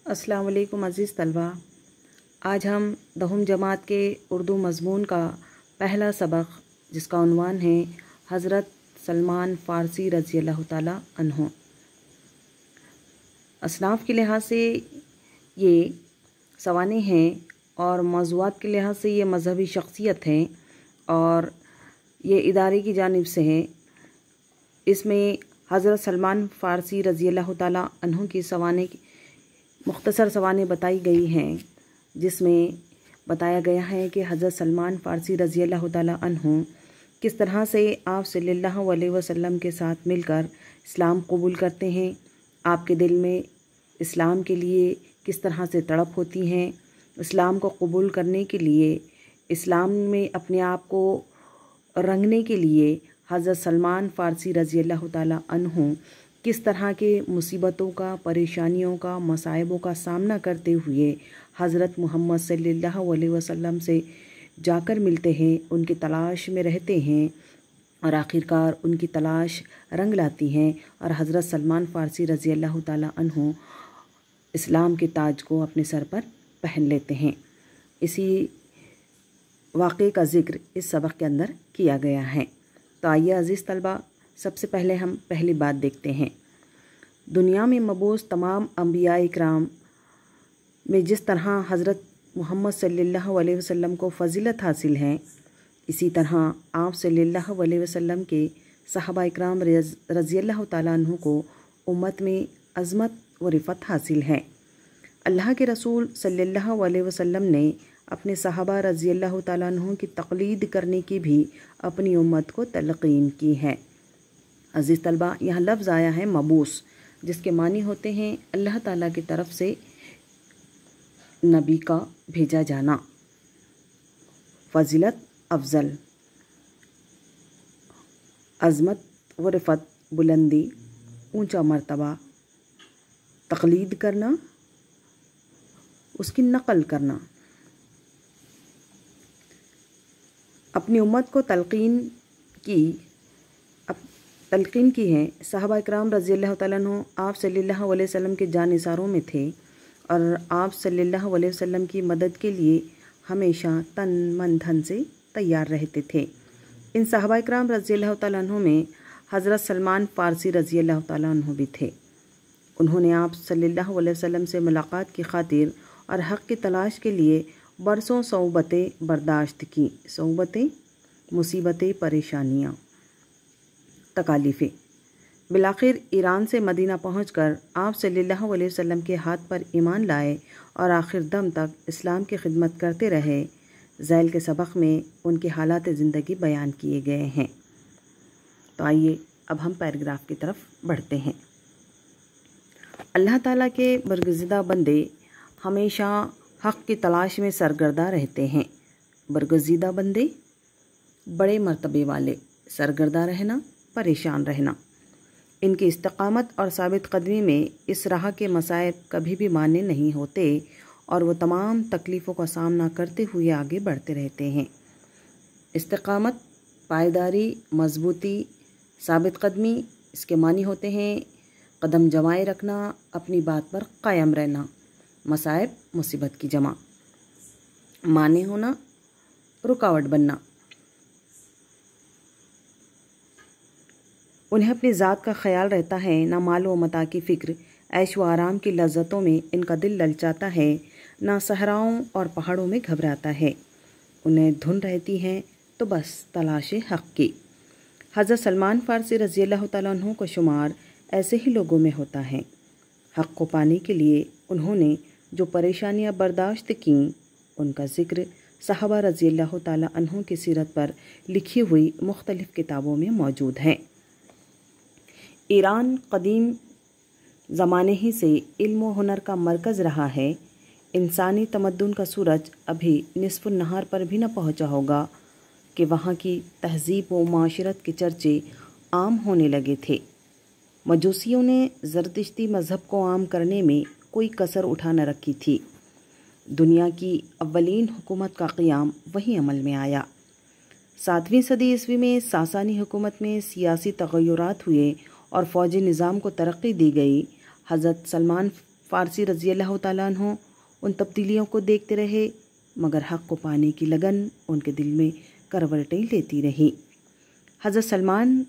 अस्सलाम वालेकुम अज़ीज़ तलबा। आज हम 10वीं जमात के उर्दू मज़मून का पहला सबक जिसका उन्वान है हज़रत सलमान फ़ारसी रज़ियल्लाहु ताला अन्हु। असनाफ़ के लिहाज से ये सवाने हैं और मौज़ूआत के लिहाज से ये मज़हबी शख्सियत हैं और ये इदारे की जानिब से हैं। इसमें हज़रत सलमान फ़ारसी रज़ियल्लाहु ताला अन्हु की सवाने मुख्तसर सवाने बताई गई हैं, जिसमें बताया गया है कि हज़रत सलमान फ़ारसी रज़ियल्लाहु ताला अन्हु किस तरह से आप सल्लल्लाहु अलैहि वसल्लम के साथ मिलकर इस्लाम कबूल करते हैं, आपके दिल में इस्लाम के लिए किस तरह से तड़प होती हैं, इस्लाम को कबूल करने के लिए, इस्लाम में अपने आप को रंगने के लिए हज़रत सलमान फ़ारसी रज़ियल्लाहु ताला अन्हु किस तरह के मुसीबतों का, परेशानियों का, मसाइबों का सामना करते हुए हज़रत मोहम्मद सल्लल्लाहु अलैहि वसल्लम से जाकर मिलते हैं, उनकी तलाश में रहते हैं और आखिरकार उनकी तलाश रंग लाती हैं और हज़रत सलमान फ़ारसी रज़ियल्लाहु ताला अन्हु इस्लाम के ताज को अपने सर पर पहन लेते हैं। इसी वाक़े का ज़िक्र इस सबक के अंदर किया गया है। तो आइए अज़ीज़ तलबा, सबसे पहले हम पहली बात देखते हैं। दुनिया में मबूस तमाम अंबिया इकराम में जिस तरह हज़रत मोहम्मद सल्लल्लाहु अलैहि वसल्लम को फ़ज़ीलत हासिल है, इसी तरह आप सल्लल्लाहु अलैहि वसल्लम के सहाबा इकराम रज़ियल्लाहु ताला अन्हु को उम्मत में अज़मत व रिफ़त हासिल है। अल्लाह के रसूल सल्लल्लाहु अलैहि वसल्लम ने अपने सहाबा रज़ियल्लाहु ताला अन्हु की तक़लीद करने की भी अपनी उम्मत को तलक़ीन की है। अज़ीज़ तलबा, यहाँ लफ्ज़ आया है मबूस, जिसके मानी होते हैं अल्लाह ताला की तरफ से नबी का भेजा जाना, फ़ज़ीलत अफ़ज़ल, अज़मत व रिफ़त बुलंदी, ऊंचा मर्तबा, तक़लीद करना, उसकी नक़ल करना। अपनी उम्मत को तलक़ीन की है। सहाबा इकराम रज़ियल्लाहु ताला अन्हु आप सल्लल्लाहु अलैहि वसल्लम के जानिसारों में थे और आप सल्लल्लाहु अलैहि वसल्लम की मदद के लिए हमेशा तन मन धन से तैयार रहते थे। इन सहाबा इकराम रज़ियल्लाहु ताला अन्हु में हज़रत सलमान फ़ारसी रज़ियल्लाहु ताला अन्हु भी थे। उन्होंने आप सल्लल्लाहु अलैहि वसल्लम से मुलाकात की खातिर और हक़ की तलाश के लिए बरसों सौबतें बर्दाश्त की। सौबतें, मुसीबतें, परेशानियाँ, तकालीफ़ें। बिलाखिर ईरान से मदीना पहुंचकर आप सल्लल्लाहु अलैहि वसल्लम के हाथ पर ईमान लाए और आखिर दम तक इस्लाम की खिदमत करते रहे। ज़ैल के सबक में उनके हालात ज़िंदगी बयान किए गए हैं। तो आइए अब हम पैराग्राफ की तरफ बढ़ते हैं। अल्लाह ताला के बरगुज़िदा बंदे हमेशा हक़ की तलाश में सरगर्दा रहते हैं। बरगुज़िदा बंदे, बड़े मर्तबे वाले, सरगर्दा रहना, परेशान रहना। इनकी इस्तिक़ामत और साबित कदमी में इस राह के मसाइब कभी भी माने नहीं होते और वो तमाम तकलीफ़ों का सामना करते हुए आगे बढ़ते रहते हैं। इस्तिक़ामत, पायदारी, मजबूती, साबित कदमी, इसके मानी होते हैं कदम जमाए रखना, अपनी बात पर कायम रहना, मसाइब, मुसीबत की जमा, माने होना, रुकावट बनना। उन्हें अपनी ज़ात का ख्याल रहता है, ना माल व मता की फ़िक्र, ऐश व आराम की लज्जतों में इनका दिल ललचाता है, ना सहराओं और पहाड़ों में घबराता है। उन्हें धुन रहती है तो बस तलाश हक़ की। हज़रत सलमान फ़ारसी रज़ियल्लाहु ताला अन्हु को शुमार ऐसे ही लोगों में होता है। हक़ को पाने के लिए उन्होंने जो परेशानियाँ बर्दाश्त कीं, उनका ज़िक्र सहाबा रज़ियल्लाहु ताला अन्हु की सीरत पर लिखी हुई मुख्तलिफ़ किताबों में मौजूद है। ईरान कदीम ज़माने ही से इल्म व हुनर का मरकज़ रहा है। इंसानी तमद्दुन का सूरज अभी निस्फ़ुन नहार पर भी न पहुँचा होगा कि वहाँ की तहज़ीब व माशरत के चर्चे आम होने लगे थे। मजूसियों ने ज़रदिश्ती मज़हब को आम करने में कोई कसर उठा न रखी थी। दुनिया की अव्वलीन हुकूमत का क़याम वहीं अमल में आया। 7वीं सदी ईस्वी में सासानी हुकूमत में सियासी तग़य्युरात हुए और फ़ौजी निज़ाम को तरक्की दी गई। हज़रत सलमान فارسی رضی اللہ تعالیٰ عنہ ان تبدیلیوں کو دیکھتے رہے، مگر حق کو پانے کی لگن ان کے دل میں کروٹیں لیتی رہی۔ حضرت سلمان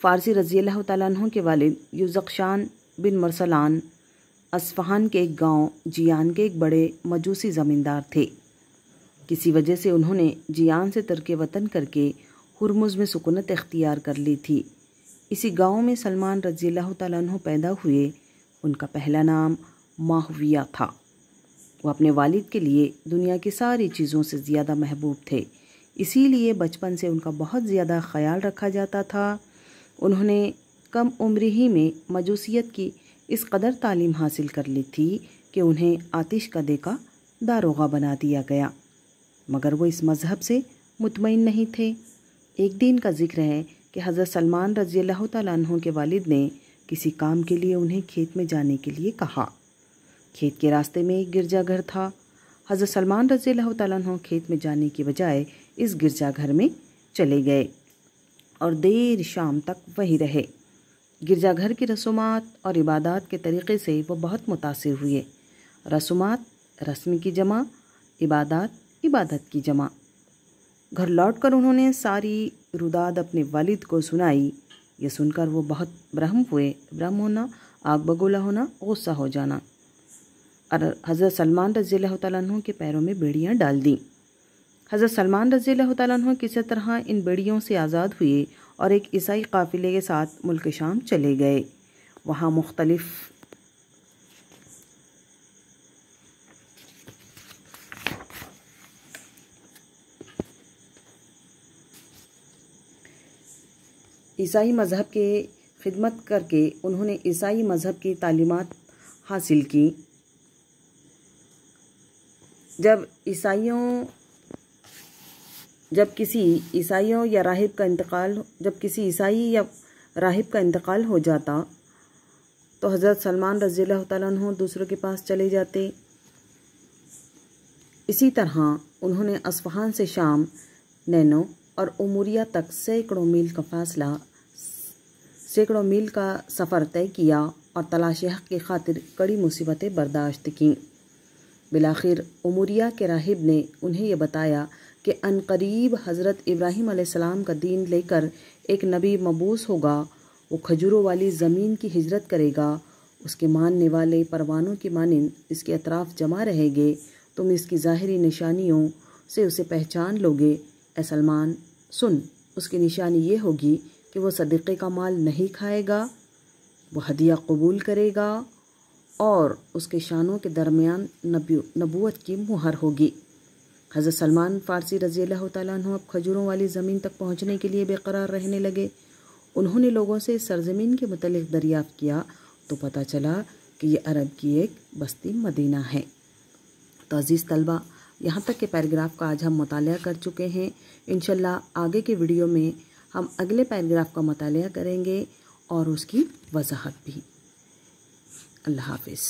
فارسی رضی اللہ تعالیٰ عنہ کے والد یوزقشان بن مرسلان اصفہان کے ایک گاؤں جیان کے ایک بڑے مجوسی زمیندار تھے۔ کسی وجہ سے انہوں نے جیان سے ترک وطن کر کے ہرمز میں سکونت اختیار کر لی تھی۔ اسی گاؤں میں سلمان رضی اللہ تعالیٰ عنہ پیدا ہوئے۔ ان کا پہلا نام ماہویہ تھا۔ وہ اپنے والد کے لیے دنیا کی ساری چیزوں سے زیادہ محبوب تھے، اسی لیے بچپن سے ان کا بہت زیادہ خیال رکھا جاتا تھا۔ انہوں نے کم عمری ہی میں مجوسیت کی اس قدر تعلیم حاصل کر لی تھی کہ انہیں آتش کدے کا داروغہ بنا دیا گیا، مگر وہ اس مذہب سے مطمئن نہیں تھے۔ ایک دن کا ذکر ہے کہ حضرت سلمان رضی اللہ تعالیٰ عنہ کے والد نے کسی کام کے لیے انہیں کھیت میں جانے کے لیے کہا۔ کھیت کے راستے میں ایک گرجا گھر تھا۔ حضرت سلمان رضی اللہ تعالیٰ عنہ کھیت میں جانے کی بجائے اس گرجا گھر میں چلے گئے اور دیر شام تک وہیں رہے۔ گرجا گھر کی رسومات اور عبادات کے طریقے سے وہ بہت متاثر ہوئے۔ رسومات رسم کی جمع، عبادات عبادت کی جمع۔ گھر لوٹ کر انہوں نے ساری روداد اپنے والد کو سنائی۔ یہ سن کر وہ بہت برہم ہوئے۔ برہم ہونا، آگ بگولا ہونا، غصہ ہو جانا۔ اور حضرت سلمان رضی اللہ تعالیٰ عنہ کے پیروں میں بیڑیاں ڈال دیں۔ حضرت سلمان رضی اللہ تعالیٰ عنہ کسی طرح ان بیڑیوں سے آزاد ہوئے اور ایک عیسائی قافلے کے ساتھ ملک شام چلے گئے۔ وہاں مختلف عیسائی مذہب کے خدمت کر کے انہوں نے عیسائی مذہب کی تعلیمات حاصل کی۔ جب کسی عیسائی یا راہب کا انتقال ہو جاتا تو حضرت سلمان رضی اللہ تعالیٰ عنہ دوسروں کے پاس چلے جاتے۔ اسی طرح انہوں نے اصفہان سے شام، نینو اور اموریہ تک سینکڑوں میل کا سفر طے کیا اور تلاش حق کی خاطر کڑی مصیبتیں برداشت کیں۔ بالآخر اموریہ کے راہب نے انہیں یہ بتایا کہ عنقریب حضرت ابراہیم علیہ السلام کا دین لے کر ایک نبی مبعوث ہوگا۔ وہ کھجوروں والی زمین کی ہجرت کرے گا، اس کے ماننے والے پروانوں کی مانند اس کے اطراف جمع رہیں گے۔ تم اس کی ظاہری نشانیوں سے اسے پہچان لوگے۔ اے سلمان سن، اس کی نشانی یہ ہوگی کہ وہ صدقے کا مال نہیں کھائے گا، وہ ہدیہ قبول کرے گا اور اس کے شانوں کے درمیان نبوت کی مہر ہوگی۔ حضرت سلمان فارسی رضی اللہ تعالیٰ عنہ اب کھجوروں والی زمین تک پہنچنے کے لیے بے قرار رہنے لگے۔ انہوں نے لوگوں سے اس سرزمین کے متعلق دریافت کیا تو پتہ چلا کہ یہ عرب کی ایک بستی مدینہ ہے۔ تو عزیز طلبہ، یہاں تک کے پیراگراف کا آج ہم مطالعہ کر چکے ہیں۔ انشاءاللہ آگے کے ویڈیو میں ہم اگلے پیراگراف کا مطالعہ کریں گے اور اس کی وضاحت بھی۔ اللہ حافظ۔